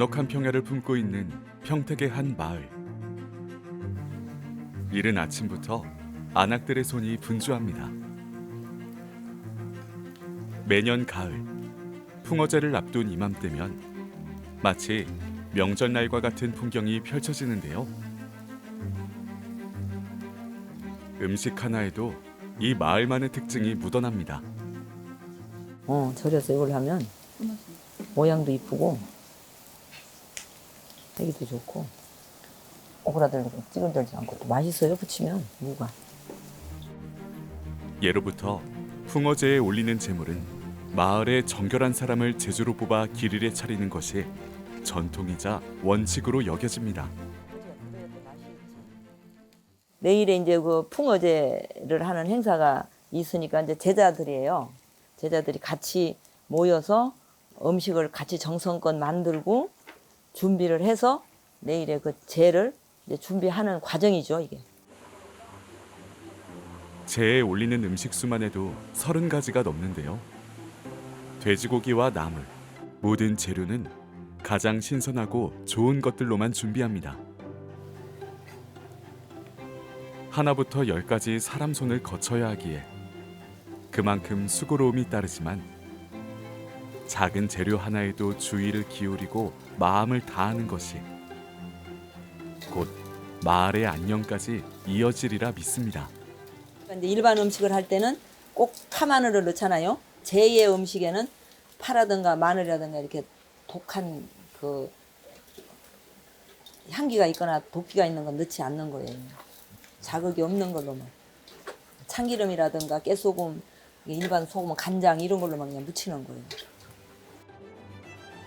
넉넉한 평야를 품고 있는 평택의 한 마을. 이른 아침부터 안악들의 손이 분주합니다. 매년 가을, 풍어제를 앞둔 이맘때면 마치 명절날과 같은 풍경이 펼쳐지는데요. 음식 하나에도 이 마을만의 특징이 묻어납니다. 절여서 이걸 하면 모양도 이쁘고 되기도 좋고 오그라들고 찌글들지 않고 또 맛있어요. 부치면 무가. 예로부터 풍어제에 올리는 제물은 마을의 정결한 사람을 제주로 뽑아 길일에 차리는 것이 전통이자 원칙으로 여겨집니다. 내일에 이제 그 풍어제를 하는 행사가 있으니까 이제 제자들이에요. 제자들이 같이 모여서 음식을 같이 정성껏 만들고 준비를 해서 내일의 그 제를 이제 준비하는 과정이죠, 이게. 제에 올리는 음식 수만 해도 30가지가 넘는데요. 돼지고기와 나물, 모든 재료는 가장 신선하고 좋은 것들로만 준비합니다. 하나부터 10까지 사람 손을 거쳐야 하기에 그만큼 수고로움이 따르지만 작은 재료 하나에도 주의를 기울이고 마음을 다하는 것이 곧 마을의 안녕까지 이어지리라 믿습니다. 근데 일반 음식을 할 때는 꼭 파마늘을 넣잖아요. 제의 음식에는 파라든가 마늘이라든가 이렇게 독한 그 향기가 있거나 도피가 있는 건 넣지 않는 거예요. 자극이 없는 걸로만. 참기름이라든가 깨소금, 일반 소금, 간장 이런 걸로만 그냥 무치는 거예요.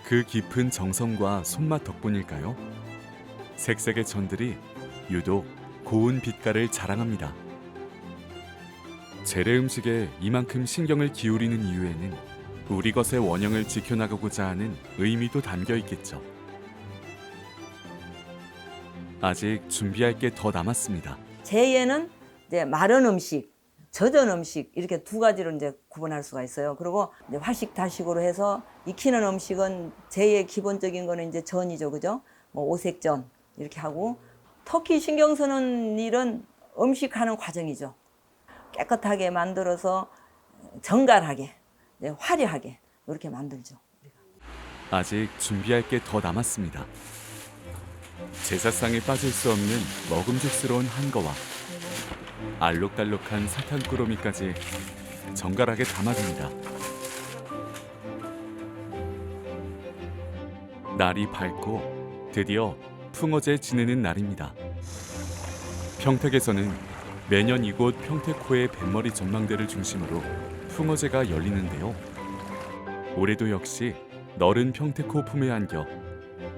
그 깊은 정성과 손맛 덕분일까요? 색색의 전들이 유독 고운 빛깔을 자랑합니다. 재래 음식에 이만큼 신경을 기울이는 이유에는 우리 것의 원형을 지켜나가고자 하는 의미도 담겨 있겠죠. 아직 준비할 게 더 남았습니다. 제에는 이제 마른 음식, 젖은 음식 이렇게 두 가지로 이제 구분할 수가 있어요. 그리고 이제 활식 다식으로 해서 익히는 음식은 제의 기본적인 거는 이제 전이죠, 그죠? 뭐 오색전 이렇게 하고 터키 신경 쓰는 일은 음식하는 과정이죠. 깨끗하게 만들어서 정갈하게, 화려하게 이렇게 만들죠. 아직 준비할 게 더 남았습니다. 제사상에 빠질 수 없는 먹음직스러운 한거와 알록달록한 사탕꾸러미까지 정갈하게 담아줍니다. 날이 밝고 드디어 풍어제 지내는 날입니다. 평택에서는 매년 이곳 평택호의 뱃머리 전망대를 중심으로 풍어제가 열리는데요. 올해도 역시 너른 평택호 품에 안겨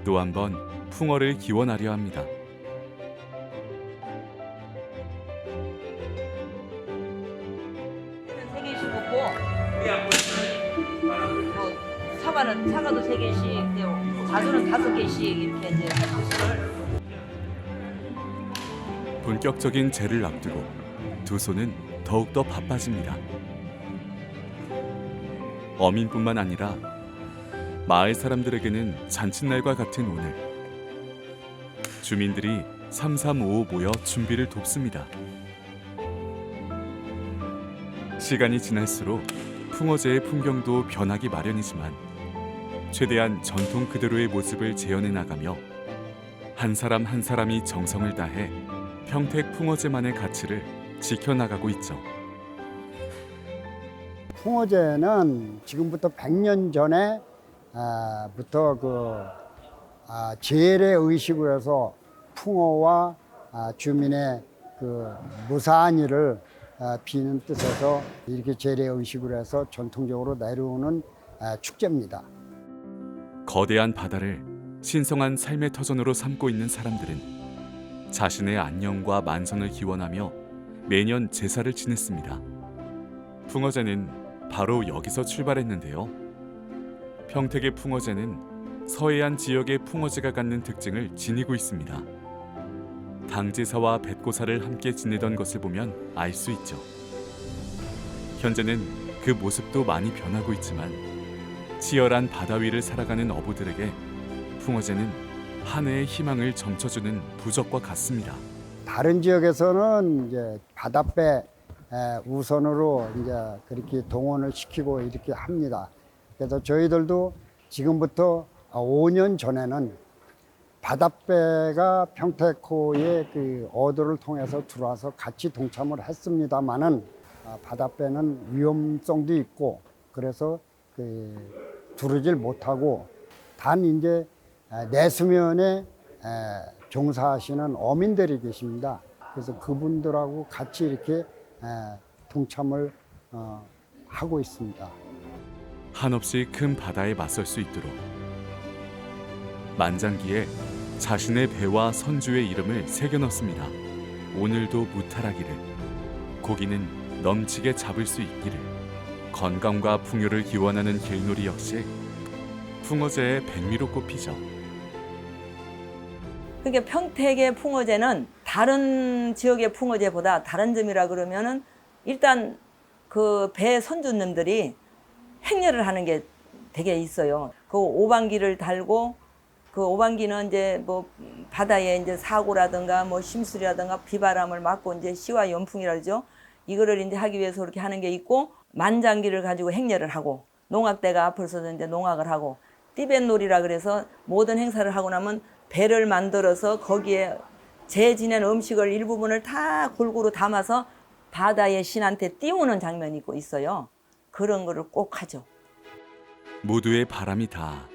또 한 번 풍어를 기원하려 합니다. 세 개씩 먹고, 사과도 세 개씩, 자두는 5개씩 이렇게 이제 박수를. 본격적인 제를 앞두고 두 손은 더욱더 바빠집니다. 어민뿐만 아니라 마을 사람들에게는 잔칫날과 같은 오늘, 주민들이 삼삼오오 모여 준비를 돕습니다. 시간이 지날수록 풍어제의 풍경도 변하기 마련이지만 최대한 전통 그대로의 모습을 재현해 나가며 한 사람 한 사람이 정성을 다해 평택 풍어제만의 가치를 지켜나가고 있죠. 풍어제는 지금부터 100년 전에 부터 제례 의식으로 해서 풍어와 주민의 그 무사한이를 비는 뜻에서 이렇게 제례 의식으로 해서 전통적으로 내려오는 축제입니다. 거대한 바다를 신성한 삶의 터전으로 삼고 있는 사람들은 자신의 안녕과 만성을 기원하며 매년 제사를 지냈습니다. 풍어제는 바로 여기서 출발했는데요. 평택의 풍어제는 서해안 지역의 풍어제가 갖는 특징을 지니고 있습니다. 당제사와 뱃고사를 함께 지내던 것을 보면 알 수 있죠. 현재는 그 모습도 많이 변하고 있지만 치열한 바다 위를 살아가는 어부들에게 풍어제는 한 해의 희망을 점쳐주는 부적과 같습니다. 다른 지역에서는 이제 바닷배 우선으로 이제 그렇게 동원을 시키고 이렇게 합니다. 그래서 저희들도 지금부터 5년 전에는 바닷배가 평택호의 그 어도를 통해서 들어와서 같이 동참을 했습니다만은 바닷배는 위험성도 있고 그래서 두르질 못하고 단 이제 내수면에 종사하시는 어민들이 계십니다. 그래서 그분들하고 같이 이렇게 동참을 하고 있습니다. 한없이 큰 바다에 맞설 수 있도록 만장기에 자신의 배와 선주의 이름을 새겨 넣습니다. 오늘도 무탈하기를, 고기는 넘치게 잡을 수 있기를. 건강과 풍요를 기원하는 길놀이 역시 풍어제의 백미로 꼽히죠. 그러니까 평택의 풍어제는 다른 지역의 풍어제보다 다른 점이라 그러면은 일단 그 배 선주님들이 행렬을 하는 게 되게 있어요. 그 오방기를 달고 그 오방기는 이제 뭐 바다에 이제 사고라든가 뭐 심술이라든가 비바람을 막고 이제 시와 연풍이라 그러죠. 이거를 이제 하기 위해서 그렇게 하는 게 있고 만장기를 가지고 행렬을 하고 농악대가 앞을 서서 이제 농악을 하고 띠뱃놀이라 그래서 모든 행사를 하고 나면 배를 만들어서 거기에 재 지낸 음식을 일부분을 다 골고루 담아서 바다의 신한테 띄우는 장면이 있어요. 그런 거를 꼭 하죠. 모두의 바람이 다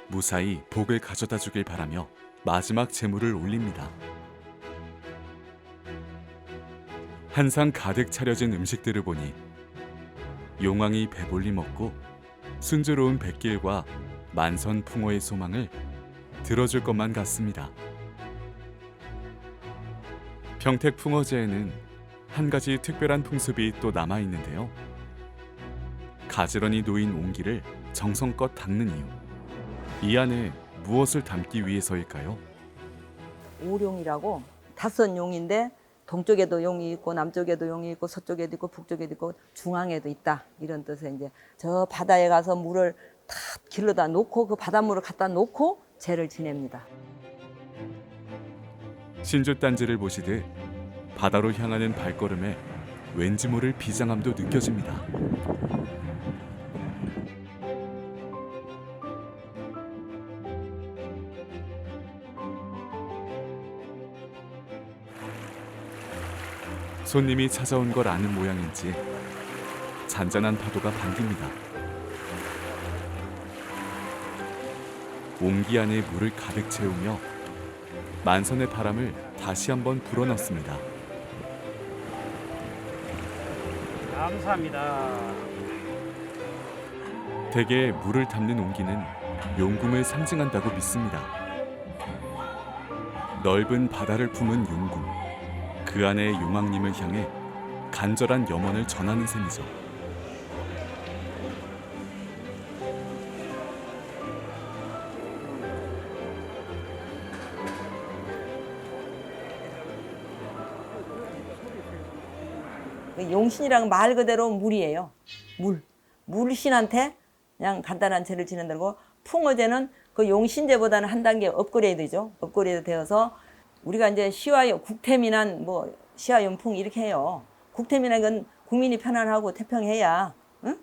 무사히 복을 가져다 주길 바라며 마지막 제물을 올립니다. 한 상 가득 차려진 음식들을 보니 용왕이 배불리 먹고 순조로운 백길과 만선 풍어의 소망을 들어줄 것만 같습니다. 평택 풍어제에는 한 가지 특별한 풍습이 또 남아 있는데요. 가지런히 놓인 옹기를 정성껏 닦는 이유. 이 안에 무엇을 담기 위해서일까요? 오룡이라고 5용인데 동쪽에도 용이 있고 남쪽에도 용이 있고 서쪽에도 있고 북쪽에도 있고 중앙에도 있다. 이런 뜻에 이제 저 바다에 가서 물을 다 길러다 놓고 그 바닷물을 갖다 놓고 제를 지냅니다. 신주단지를 보시듯 바다로 향하는 발걸음에 왠지 모를 비장함도 느껴집니다. 손님이 찾아온 걸 아는 모양인지 잔잔한 파도가 반깁니다. 옹기 안에 물을 가득 채우며 만선의 바람을 다시 한번 불어넣습니다. 감사합니다. 대개 물을 담는 옹기는 용궁을 상징한다고 믿습니다. 넓은 바다를 품은 용궁, 그 안에 용왕님을 향해 간절한 염원을 전하는 셈이죠. 용신이랑 말 그대로 물이에요. 물신한테 그냥 간단한 제를 지낸다고. 풍어제는 그 용신제보다는 한 단계 업그레이드죠. 업그레이드 되어서 우리가 이제 시와 국태민안 뭐 시와 연풍 이렇게 해요. 국태민안은 국민이 편안하고 태평해야 응?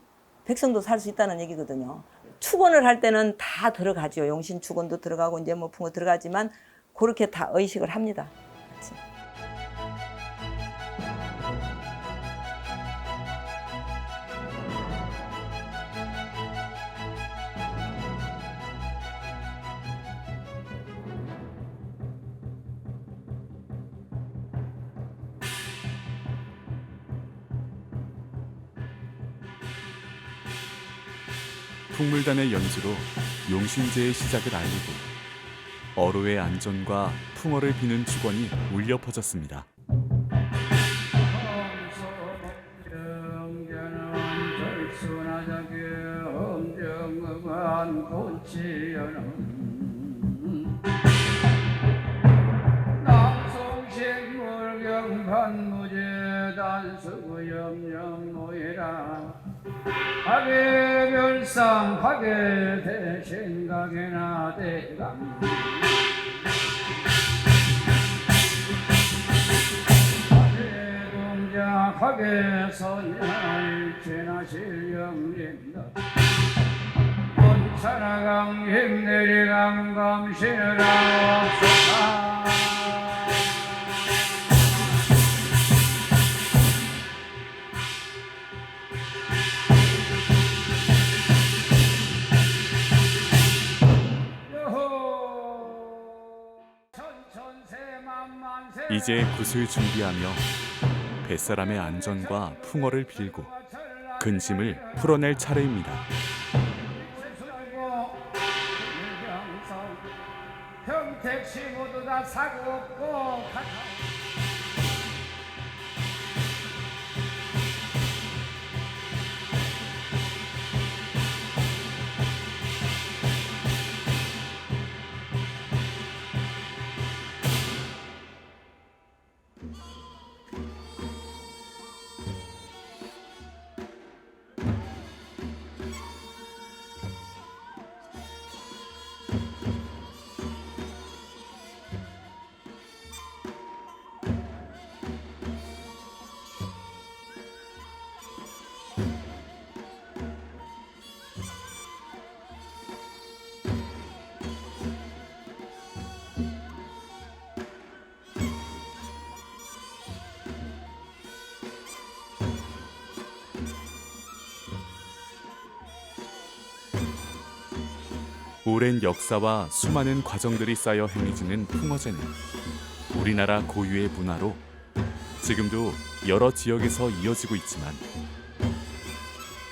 백성도 살 수 있다는 얘기거든요. 축원을 할 때는 다 들어가죠. 용신 축원도 들어가고 이제 뭐 풍어 들어가지만 그렇게 다 의식을 합니다. 같이. 풍물단의 연주로 용신제의 시작을 알리고 어로의 안전과 풍어를 비는 축원이 울려 퍼졌습니다. 하계 별상 하계 대신 생각에나 대감 동작하게서 일체나 실령린다 원천하강 힘내리강 감시를 하옵소서. 이제 굿을 준비하며 뱃사람의 안전과 풍어를 빌고 근심을 풀어낼 차례입니다. 평택시 모두 다 사고 없고 오랜 역사와 수많은 과정들이 쌓여 행해지는 풍어제는 우리나라 고유의 문화로 지금도 여러 지역에서 이어지고 있지만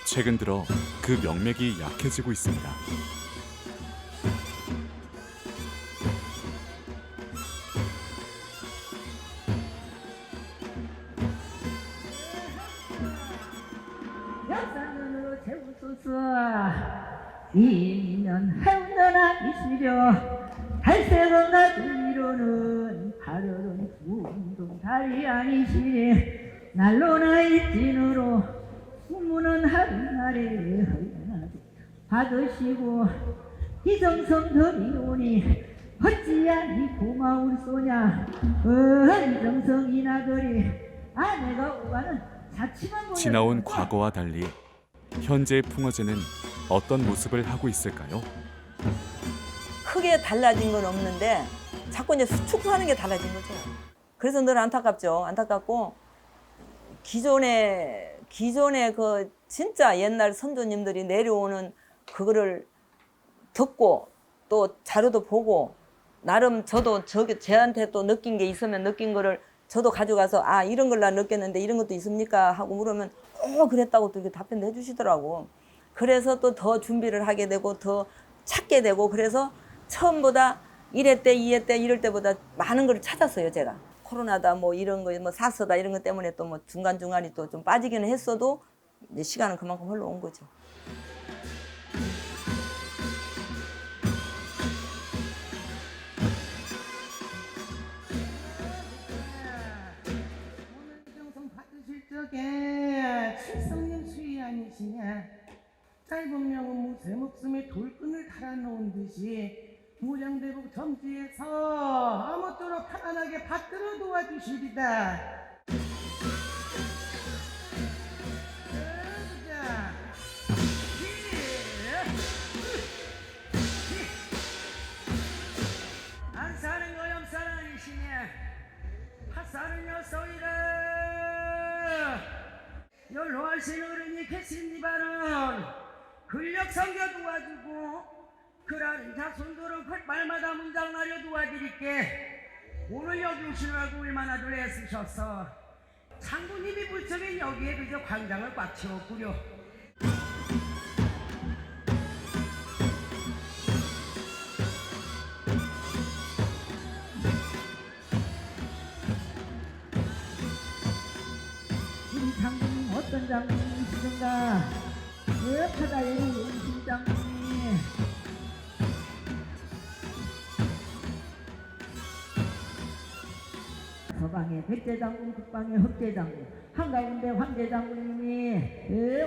최근 들어 그 명맥이 약해지고 있습니다. 역사는으로 재우소서. 이년 해운전아 이시려 달새던 나주위로는 하늘은 둥둥 달이 아니시니 날로나 일진으로 수문은 하루날에 허연하게 받으시고 이정성 들이오니 어찌야 이 고마울 소냐 이정성 이나들이 아내가 오가는 자취만 지나온 과거와 달리 현재 풍어제는 어떤 모습을 하고 있을까요? 크게 달라진 건 없는데 자꾸 이제 축소하는 게 달라진 거죠. 그래서 늘 안타깝죠. 안타깝고 기존에 그 진짜 옛날 선조님들이 내려오는 그거를 듣고 또 자료도 보고 나름 저도 쟤한테 또 느낀 게 있으면 느낀 거를 저도 가져가서 아 이런 걸 나 느꼈는데 이런 것도 있습니까? 하고 물으면 그랬다고 또 이렇게 답변도 해주시더라고. 그래서 또 더 준비를 하게 되고 더 찾게 되고 그래서 처음보다 1회 때, 2회 때 이럴 때보다 많은 걸 찾았어요, 제가. 코로나다 뭐 이런 거, 뭐 사서다 이런 것 때문에 또 뭐 중간중간이 또 좀 빠지기는 했어도 이제 시간은 그만큼 흘러온 거죠. 오늘 정성 받으실 적에 칠성님 수위 아니시냐. 짧은 명은 무쇠 목숨에 돌끈을 달아놓은 듯이 무량대국 점지에서 아무쪼록 편안하게 받들어 도와주시리다. 안 사는 거 염사랑이시네. 핫사는 녀석이라. 연로하신 어른이 계십니다는 근력 성겨 도와주고 그라는 자손들은 말마다 문장 나려 도와드릴게. 오늘 여기 오시느라고 얼마나 들 애쓰셨어. 장군님이 불적인 여기에 그저 광장을 꽉 채웠구려. 우리 장군님 어떤 장군님이시던가. 여타다의 용신 장군이 서방에 백제장군, 북방에 흑제장군, 한가운데 황제장군님이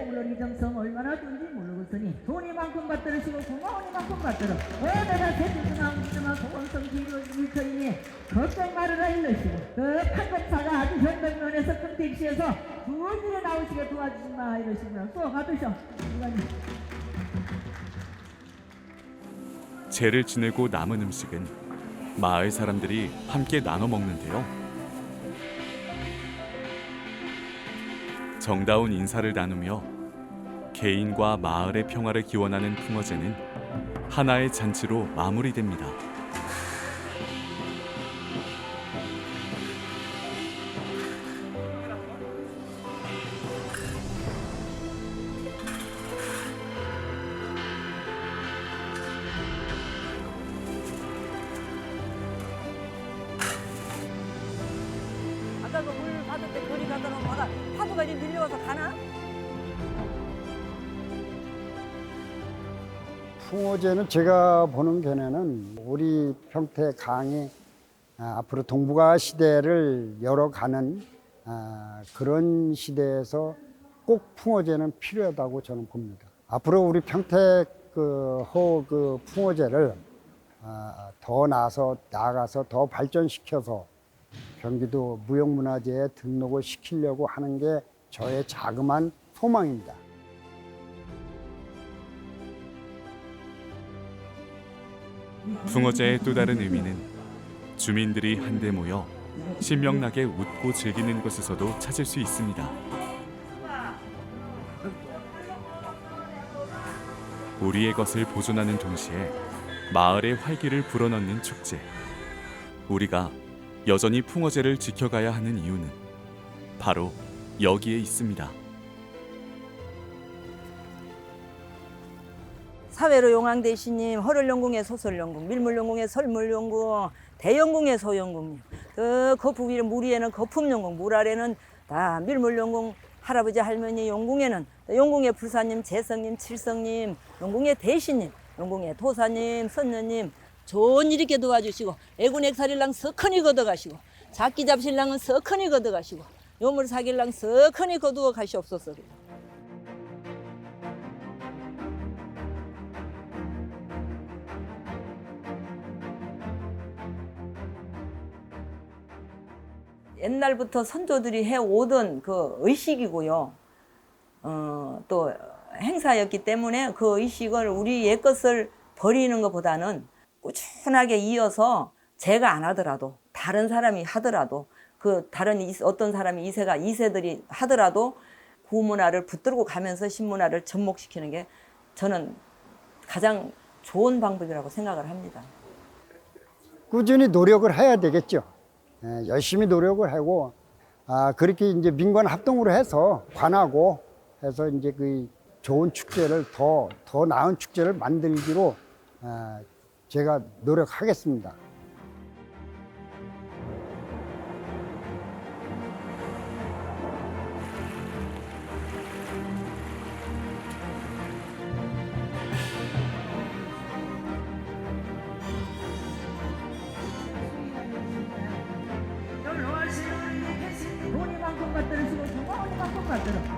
오늘 이 정성 얼마나 좋은지 모르겠으니 돈이만큼 받들으시고 고마운이만큼 받들어 내가 세주중앙 소원성 기로 일터이니 걱정 말으라 일러시고 그 판검사가 아주 현명면에서 금택시에서 좋은 일에 나오시게 도와주시마 이러시구나. 또 가드셔. 제를 지내고 남은 음식은 마을 사람들이 함께 나눠 먹는데요. 정다운 인사를 나누며 개인과 마을의 평화를 기원하는 풍어제는 하나의 잔치로 마무리됩니다. 아까 그 물 받을 때 거리 가다 놓으면 봐라. 파도가 이제 밀려와서 가나? 풍어제는 제가 보는 견해는 우리 평택 강이 앞으로 동북아 시대를 열어가는 그런 시대에서 꼭 풍어제는 필요하다고 저는 봅니다. 앞으로 우리 평택 호 풍어제를 더 나아가서 더 발전시켜서 경기도 무형문화재에 등록을 시키려고 하는 게 저의 자그마한 소망입니다. 풍어제의 또 다른 의미는 주민들이 한데 모여 신명나게 웃고 즐기는 것에서도 찾을 수 있습니다. 우리의 것을 보존하는 동시에 마을의 활기를 불어넣는 축제. 우리가 여전히 풍어제를 지켜가야 하는 이유는 바로 여기에 있습니다. 사회로 용왕대신님, 허를영궁의 소설영궁, 밀물영궁의 설물영궁, 대영궁의 소영궁, 그 거품 위에 물 위에는 거품영궁, 물 아래는 다 밀물영궁, 할아버지 할머니 영궁에는 영궁의 불사님, 재성님, 칠성님, 영궁의 대신님, 영궁의 도사님, 선녀님 좋은 일 있게 도와주시고 애군액살일랑 서커니 걷어가시고 작기 잡실랑은 서커니 걷어가시고 요물사길랑 서커니 거두어 가시옵소서. 옛날부터 선조들이 해오던 그 의식이고요. 또 행사였기 때문에 그 의식을 우리 옛것을 버리는 것보다는 꾸준하게 이어서 제가 안 하더라도 다른 사람이 하더라도 그 다른 어떤 사람이 이세들이 하더라도 구문화를 붙들고 가면서 신문화를 접목시키는 게 저는 가장 좋은 방법이라고 생각을 합니다. 꾸준히 노력을 해야 되겠죠. 열심히 노력을 하고 그렇게 이제 민관 합동으로 해서 관하고 해서 이제 그 좋은 축제를 더 나은 축제를 만들기로 제가 노력하겠습니다. 돈이만큼 받들으시고 고마운이만큼 받들어